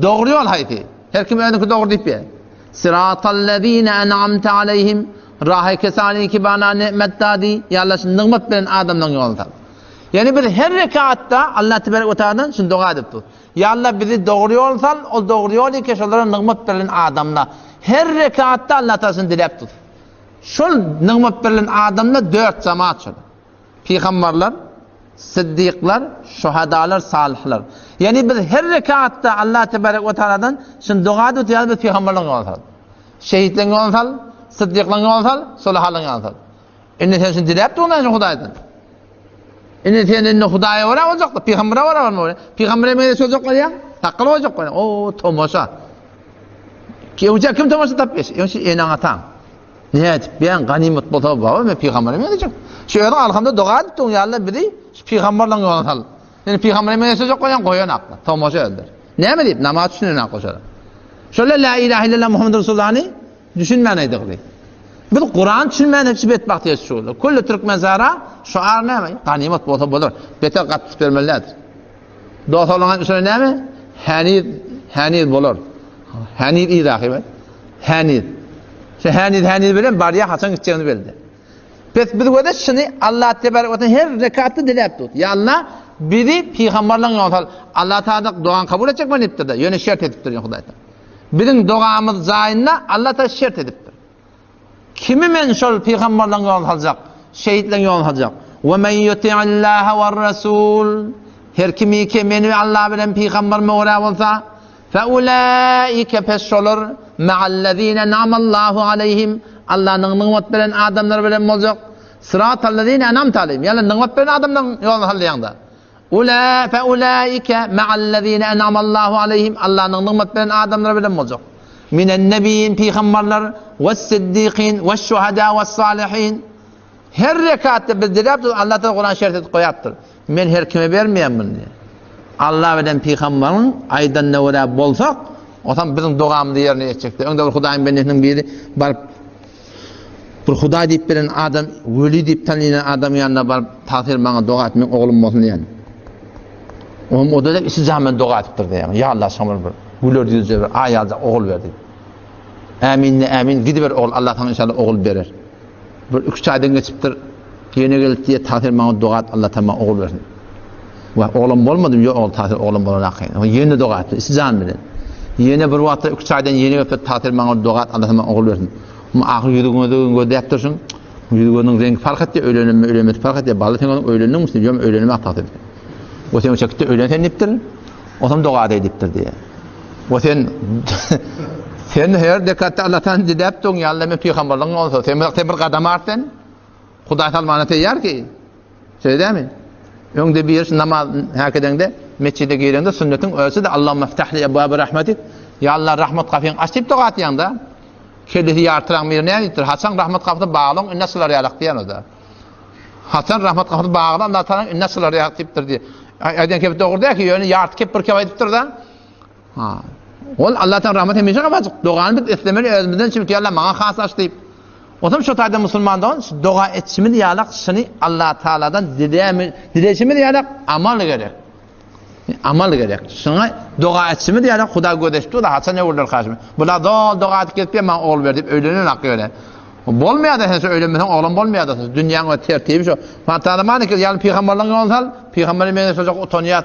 Doğru yol hayti. Her kim ödünki doğru deyip ya. Sıratallezine en'amte aleyhim. Rahi kesani ki bana nimet dadi. Ya Allah şimdi nimet bilen adamdan yolunu tal. Yani bir her rekatta Allah tebarek ve teala'dan şimdi dua edip dur. Ya Allah bizi doğru yol tal. O doğru yol ikeş onlara nimet bilen adamla. Her rekatta Allah tasını dilep dur. Şol nimet bilen adamla 4 cemaat şol. Peygamberler, sıddıklar, şuhadalar, salihler. Yani biz her rekatta Allah tebarek ve teala'dan şimdi dua edip ya biz peygamberlerin yolunu tal. Şehitlerin yolunu tal, sıddıkların yolunu tal, salihlerin yolunu tal. Sen şimdi dilep dur ondan Hudaydan. Senin Hudaya var olacak da peygambere var mı? Peygambere mi söyleyecek var ya? Takılı olacak var. O tomoşa. Ki uca kim tomoşa tapmış? Yani enan atan. Niyet ben ganimet bulsa baba ben peygambere mi diyecek? Şöyle alhamda dua ettin ya Allah bizi peygamberlerin yoluna sal. Yani peygambere mi söyleyecek var ya koyan akla. Tomoşa öldür. Ne mi deyip namaz için ne koşar? Şöyle la ilahe illallah Muhammed Resulullah'ı düşünmeneydik diye. Bu Kur'an düşünmeyen hepsi betbaht yaşıyorlar. Kullu Türk mezara şuar ne mi? Ganimet bolsa bolur. Beter qattiq bermelidir. Dost olan söyle ne mi? Hanid bolur. Hanid iyi rakibi. Hanid. Şu hanid bilen bariya Hasan gideceğini bildi. Pes biz öyle şunu Allah tebarek ve teala her rekatı dilep tut. Ya Allah bizi peygamberlerin yoluna Allah Teala duan kabul edecek mi deyiptir de. Yöne şart ediptir ya Hudaýda. Bizim duamız zayinna Allah Teala şart ediptir. Kimi men şol peygamberlerin yolunu alacak, şehitlerin yolunu alacak. Ve men yuti'allaha ve rasul. Her kimi ki meni Allah bilen peygamber meğra olsa, fe ulaike peşolur ma'allezine na'amallahu aleyhim. Allah'ın nimet bilen adamlar bilen olacak. Sıratallezine en'amte aleyhim. Yani nimet bilen adamların yolunu alacağında. Fe ulaike ma'allezine en'amallahu aleyhim. Allah'ın nimet bilen adamlar bilen olacak. Minen nebiyyin peygamberler ve siddiqin ve şuhada ve salihin. Her rekatta biz dilep Allah da Kur'an şerh koyattır. Men her kime vermeyen bunu diye. Allah bilen peygamberin aydan nevra bolsak, o zaman bizim duamızı yerine yetecektir. Önde bir Hudaýyň benliğinin biri barıp bir Hudaý deyip bilen adam, weli deyip tanıyan adam yanına barıp tahsir bana dua etmek oğlum olsun diyen. O da isi zaman dua ettir diye. Ya Allah sana bir gülür yüzü bir ayalda oğul verdi. Amin gidiver oğul Allah'tan inşallah oğul verir. Bir 3 aydan geçiptir yeni geldi diye tahsir bana dua et Allah tamam oğul versin. Ve oğlum olmadım yok oğul tahsir oğlum olarak. Yeni dua etti. Isi zaman bilen. Yeni bir vakitte 3 aydan yeni gelip tahsir bana dua et Allah tamam oğul versin. Ama ahir yüzüğünü deyip dursun. Yüzüğünün rengi fark etti. Öğlenmesi fark etti. Balı senin öğlenir misin? Diyorum öğlenime tahsir etti. O sen çekti öğlenen niptir. O zaman dua ediptir diye. O sen her dekatte Allah'tan dilep ton ya Allah men peygamberlerin olsa sen bir kadam artın. Hudaý salmana teýýär ki. Şeýle mi? Öňde bir namaz hakeden de mescide girende sünnetin ölçüsü de Allahümme iftahli ebvâbe rahmetik. Ya Allah rahmet kapyň aç diýip dua etýäňde. Kelisi ýartyran bir nädir? Hasan rahmet kapyny bağlaň innasylar ýalak diýen o da. Hasan rahmet kapyny bağlaň Allah taala innasylar ýalak diýipdir diýe. Aydan kep doğru der ki yani yart kep bir keva edipdir da. Ha. Ol Allah'tan rahmet hemişe kapacak. Duanı bit istemeli özümden çünkü Allah bana has aç deyip. O zaman şu tayda Müslümandan dua etşimi diyalak şunu Allah Teala'dan dileyişimi diyalak amal gerek. Amal gerek. Şuna dua etşimi diyalak Huda gödeşti da Hasan ne vurdur karşıma. Bula dua et ketip ben oğul verdim öylenen hakkı öyle. Bolmaýar da sen öýlenmeden oğlan bolmaýar da dünýäň tertibi şu. Fatalmany ki ýaly peygamberlerin ýoluna sal, peýgamberi meni söýjek otonyat.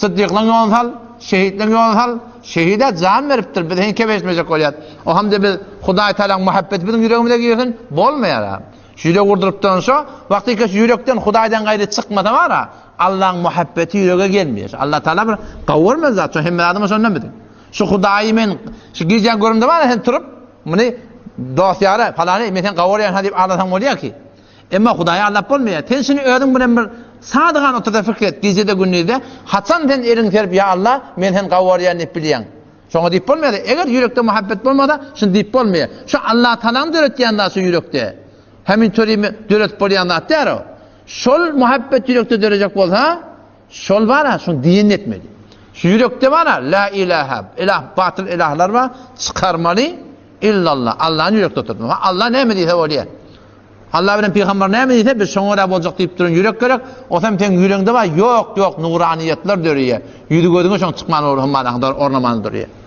Sıddyklaryň ýoluna sal, şehitleriň ýoluna sal. Şehide can veripdir, biz hiç kebeşmeyecek olýar. O hamda biz Hudaý Teala'ň muhabbeti bizim ýüregimizde girsin, bolmaýar. Şeýle gurdurypdan şo, wagtyka şu ýürekden Hudaýdan gaýry çykmasa bara, Allah'ın muhabbeti ýürege gelmeýär. Allah Teala bir gawurmaz zat, hem adam şondan bilir. Şu Hudaýy men şu gizlen görümde bara sen turup, muny dosyara falany meten gawuryan hadip Allah'tan bolýar ki. Emma Hudaýy Allah bolmaýar. Tensini ödüm bilen bir sadygan oturda fikret gizede günüde Hasan den eriň terip ya Allah men hen gawuryan dip bilýän. Şoňa dip bolmaýar. Eger ýürekde muhabbet bolmada şunu dip bolmaýar. Şu Allah Taalaň döretýände şu ýürekde. Hemin törimi döret bolýanda atýar. Şol muhabbet ýürekde dörejek bolsa, şol bara şunu diýen etmeli. Şu ýürekde bara la ilaha ilah batyl ilahlar var, çykarmaly illallah. Allah'ın ýürekde oturtma. Allah näme diýse bolýar. Allah bilen peygamber näme diýse biz şoňa boljak diýip duran ýürek gerek. Osam sen ýüreňde bar, ýok, nuraniyetler dörýe. Ýüzü gözüňe şoň çykman ornamanydyr.